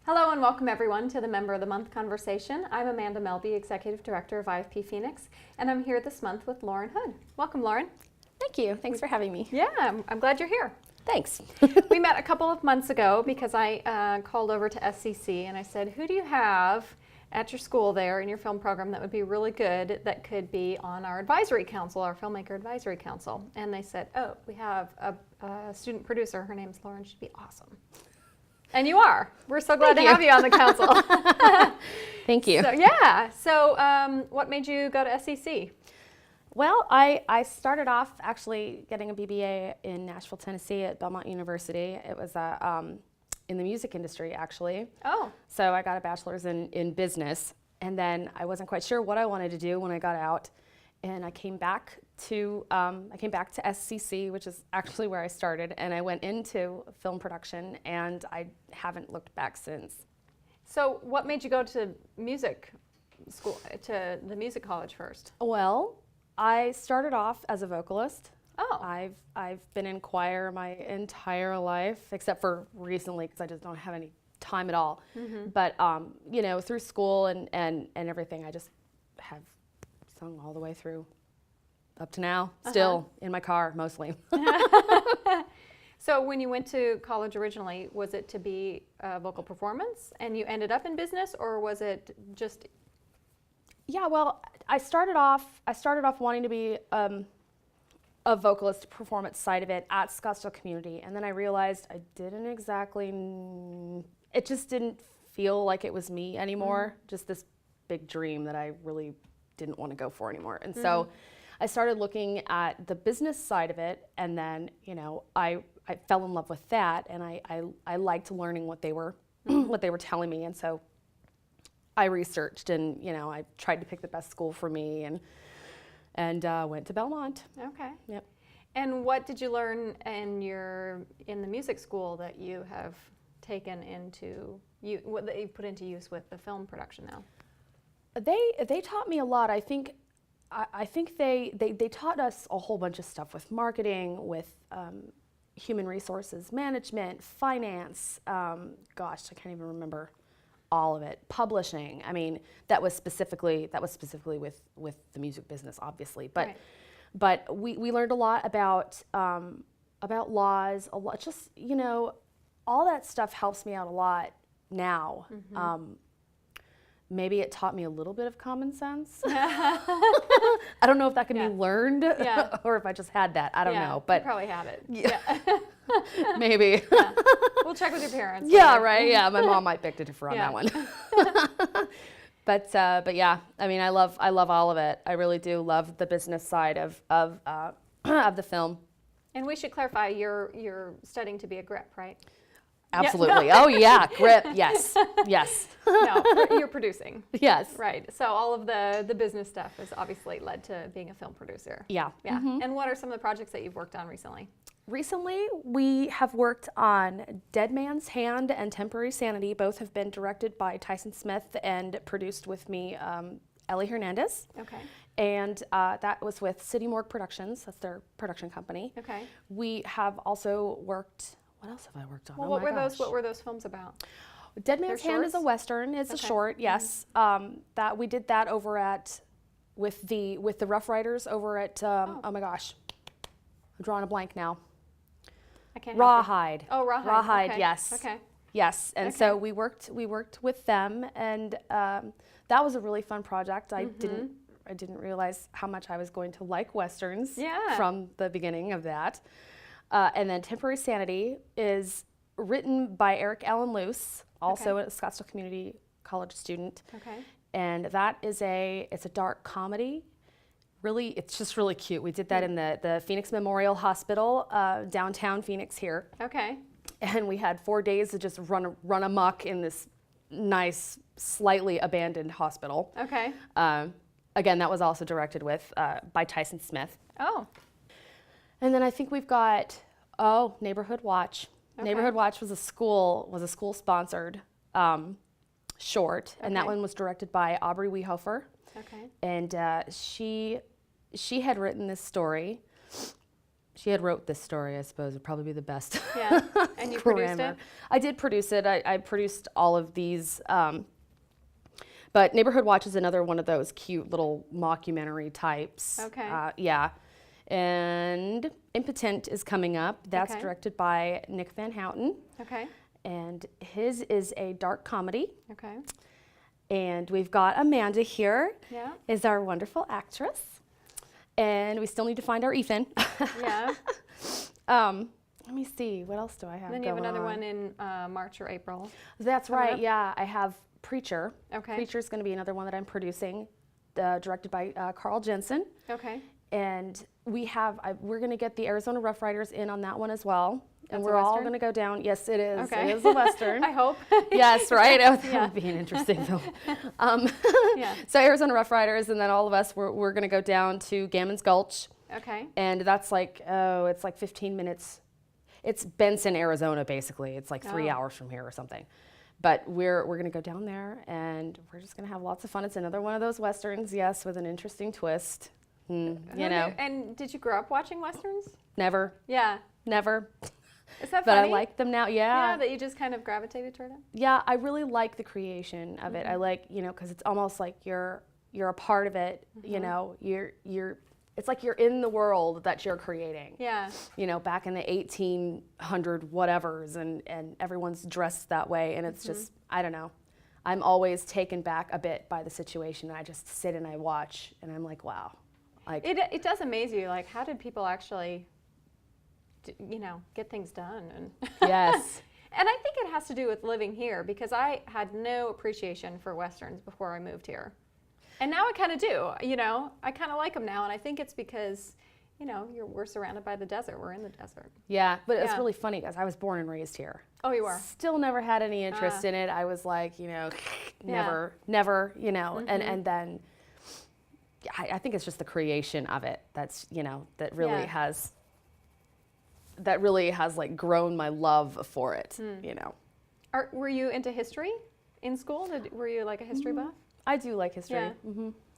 Hello and welcome everyone to the Member of the Month conversation. I'm Amanda Melby, Executive Director of IFP Phoenix, and I'm here this month with Lauren Hood. Welcome, Lauren. Thank you. Thanks for having me. Yeah, I'm glad you're here. Thanks. We met a couple of months ago because I called over to SCC and I said, who do you have at your school there in your film program that would be really good that could be on our advisory council, our filmmaker advisory council? And they said, oh, we have a student producer. Her name's Lauren. She'd be awesome. And you are. We're so glad to have you on the council. Thank you. So what made you go to SCC? Well, I started off actually getting a BBA in Nashville, Tennessee at Belmont University. It was in the music industry, actually. Oh. So I got a bachelor's in business, and then I wasn't quite sure what I wanted to do when I got out, and I came back to SCC, which is actually where I started, and I went into film production, and I haven't looked back since. So what made you go to music school, to the music college first? Well, I started off as a vocalist. Oh. I've been in choir my entire life, except for recently because I just don't have any time at all. Mm-hmm. But you know, through school and everything, I just have sung all the way through up to now. Still in my car mostly. So when you went to college originally, was it to be vocal performance, and you ended up in business, or was it just? Yeah, well, I started off wanting to be a vocalist, performance side of it at Scottsdale Community, and then I realized I didn't exactly. It just didn't feel like it was me anymore. Just this big dream that I really didn't want to go for anymore, and so I started looking at the business side of it, and then I fell in love with that, and I liked learning what they were what they were telling me, and so I researched, and I tried to pick the best school for me, and went to Belmont. Okay. Yep. And what did you learn in the music school that you have taken into what that you put into use with the film production now? They taught me a lot. I think they taught us a whole bunch of stuff with marketing, with human resources management, finance. Gosh, I can't even remember all of it. Publishing. I mean, that was specifically with the music business, obviously. But right. But we learned a lot about laws. A lot, just all that stuff helps me out a lot now. Mm-hmm. Maybe it taught me a little bit of common sense. I don't know if that can be learned or if I just had that. I don't know. But you probably had it. Yeah. Maybe. Yeah. We'll check with your parents. Yeah, later. right. Yeah, my mom might beg to differ on that one. But yeah, I mean, I love all of it. I really do love the business side of the film. And we should clarify, you're studying to be a grip, right? Absolutely. Yeah. Oh yeah, grip. Yes. Yes. No, you're producing. Yes. Right. So all of the business stuff has obviously led to being a film producer. Yeah. Yeah. Mm-hmm. And what are some of the projects that you've worked on recently? Recently, we have worked on Dead Man's Hand and Temporary Sanity. Both have been directed by Tyson Smith and produced with me, Ellie Hernandez. Okay. And that was with City Morgue Productions. That's their production company. Okay. We have also worked. What else have I worked on? Well, what were those films about? Dead Man's Hand is a Western. It's a short, yes. Mm-hmm. That we did that over with the Rough Riders over at oh my gosh, I'm drawing a blank now. I can't. Rawhide. Oh, Rawhide. Rawhide, okay. yes. Okay. Yes, and so we worked with them, and that was a really fun project. I didn't realize how much I was going to like Westerns from the beginning of that. And then Temporary Sanity is written by Eric Allen Luce, also a Scottsdale Community College student. Okay. And that is it's a dark comedy. Really, it's just really cute. We did that in the Phoenix Memorial Hospital, downtown Phoenix here. Okay. And we had 4 days to just run amok in this nice, slightly abandoned hospital. Okay. Again, that was also directed by Tyson Smith. Oh. And then I think we've got Neighborhood Watch. Okay. Neighborhood Watch was a school sponsored short, and that one was directed by Aubrey Wehofer. Okay. And she had written this story, she had wrote this story, I suppose would probably be the best. Yeah, and you produced it? I did produce it. I produced all of these. But Neighborhood Watch is another one of those cute little mockumentary types. Okay. Yeah. And Impotent is coming up. That's Okay. directed by Nick Van Houten. Okay. And his is a dark comedy. Okay. And we've got Amanda here, Yeah. is our wonderful actress. And we still need to find our Ethan. Yeah. Let me see, what else do I have And then you have going another on? one in March or April. That's coming right, up. yeah. I have Preacher. Okay. Preacher's going to be another one that I'm producing, directed by Carl Jensen. Okay. And we're going to get the Arizona Rough Riders in on that one as well. And That's a we're all Western? going to go down. Yes, it is. Okay. It is a Western. I hope. Yes, right? Oh, that Yeah. would be an interesting film. Yeah. So Arizona Rough Riders, and then all of us, we're going to go down to Gammon's Gulch. Okay. And that's like, it's like 15 minutes. It's Benson, Arizona, basically. It's like 3 Oh. hours from here or something. But we're going to go down there, and we're just going to have lots of fun. It's another one of those Westerns, yes, with an interesting twist. You know, And did you grow up watching Westerns? never, Yeah. never. Is that But funny? I like them now, Yeah, that you just kind of gravitated toward it? Yeah, I really like the creation of it. I like, because it's almost like you're a part of it. You know, it's like you're in the world that you're creating. Yeah. Back in the 1800 whatevers, and everyone's dressed that way, and it's just, I don't know. I'm always taken back a bit by the situation, and I just sit and I watch, and I'm like, wow. Like, It does amaze you, like, how did people actually, get things done? And yes. And I think it has to do with living here, because I had no appreciation for Westerns before I moved here. And now I kind of do, I kind of like them now, and I think it's because, we're surrounded by the desert. We're in the desert. Yeah, but it's Yeah. really funny because I was born and raised here. Oh, you are? Still never had any interest in it. I was like, never, and then I think it's just the creation of it that's, that really Yeah. has like grown my love for it, Were you into history in school? Were you like a history buff? I do like history. Yeah.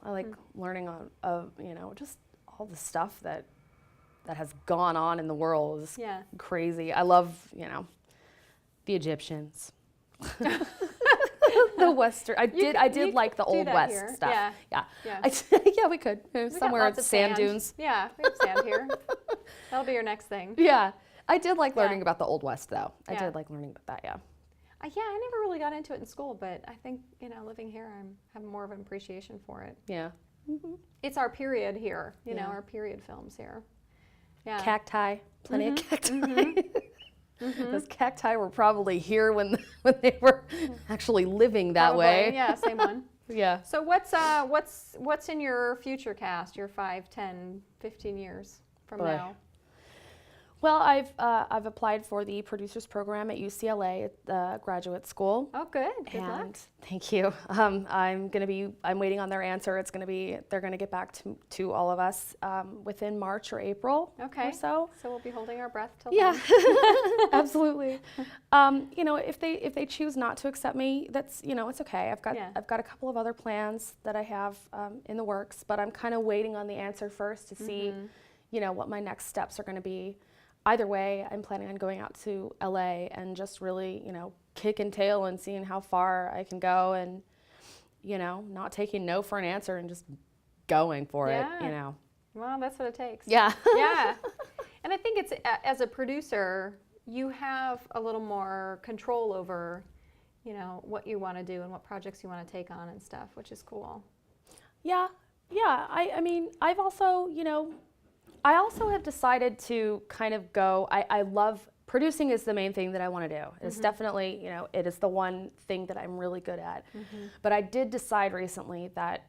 I like learning just all the stuff that has gone on in the world is Yeah. crazy. I love, the Egyptians. The Western. I did like the do Old that West here. stuff. Yeah. Yeah. Yeah. Yeah, we could. We got Somewhere lots at of sand dunes. Yeah, we have sand here. That'll be your next thing. Yeah. I did like Yeah. learning about the Old West, though. I Yeah. did like learning about that, yeah. Yeah, I never really got into it in school, but I think, living here, I have more of an appreciation for it. Yeah. It's our period here, Yeah. our period films here. Yeah. Cacti. Plenty of cacti. Those cacti were probably here when they were actually living that Probably, way. Yeah, same one. Yeah. So what's in your future cast, your 5, 10, 15 years from Boy. now? Well, I've applied for the producers program at UCLA at the graduate school. Oh, good. Good luck. And thank you. I'm waiting on their answer. They're gonna get back to all of us within March or April Okay. or so. So we'll be holding our breath till Yeah, then. absolutely. If they choose not to accept me, that's it's okay. Yeah. I've got a couple of other plans that I have in the works, but I'm kind of waiting on the answer first to see, what my next steps are going to be. Either way, I'm planning on going out to LA and just really, kicking tail and seeing how far I can go, and not taking no for an answer and just going for it. Well, that's what it takes. Yeah. Yeah. And I think it's, as a producer, you have a little more control over, what you want to do and what projects you want to take on and stuff, which is cool. Yeah. I mean, I've also, I also have decided to kind of go, I love, producing is the main thing that I want to do. It's definitely, it is the one thing that I'm really good at. But I did decide recently that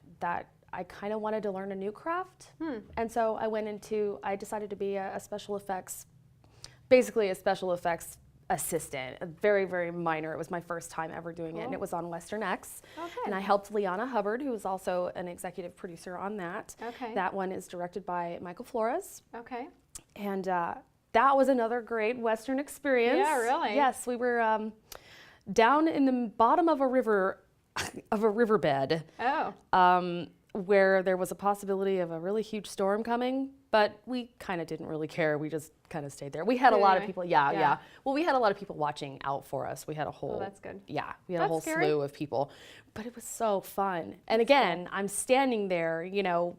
I kind of wanted to learn a new craft. And so I decided to be a special effects, basically a special effects assistant, a very, very minor. It was my first time ever doing it, and it was on Western X. Okay. And I helped Liana Hubbard, who is also an executive producer on that. Okay. That one is directed by Michael Flores. Okay. And that was another great Western experience. Yeah, really? Yes, we were down in the bottom of a riverbed. Oh. where there was a possibility of a really huge storm coming, but we kind of didn't really care. We just kind of stayed there. We had a lot of people, yeah. Well, we had a lot of people watching out for us. We had a whole, that's good. Yeah, we had a That's whole scary. slew of people, but it was so fun. And again, I'm standing there, you know,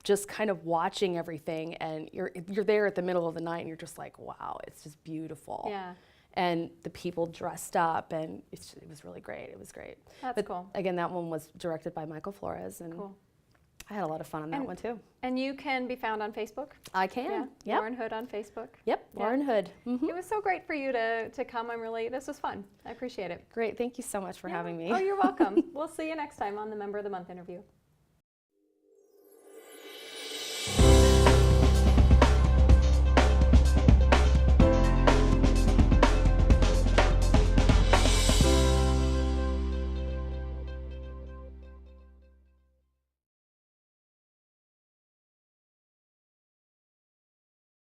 just kind of watching everything, and you're there at the middle of the night, and you're just like, wow, it's just beautiful. Yeah. And the people dressed up, and it was really great. It was great. That's but cool. Again, that one was directed by Michael Flores, and Cool. I had a lot of fun on that one too. And you can be found on Facebook? I can. Yeah. Lauren Hood on Facebook. Yep. Yeah. Lauren Hood. It was so great for you to come. This was fun. I appreciate it. Great. Thank you so much for having me. Oh, you're welcome. We'll see you next time on the Member of the Month interview.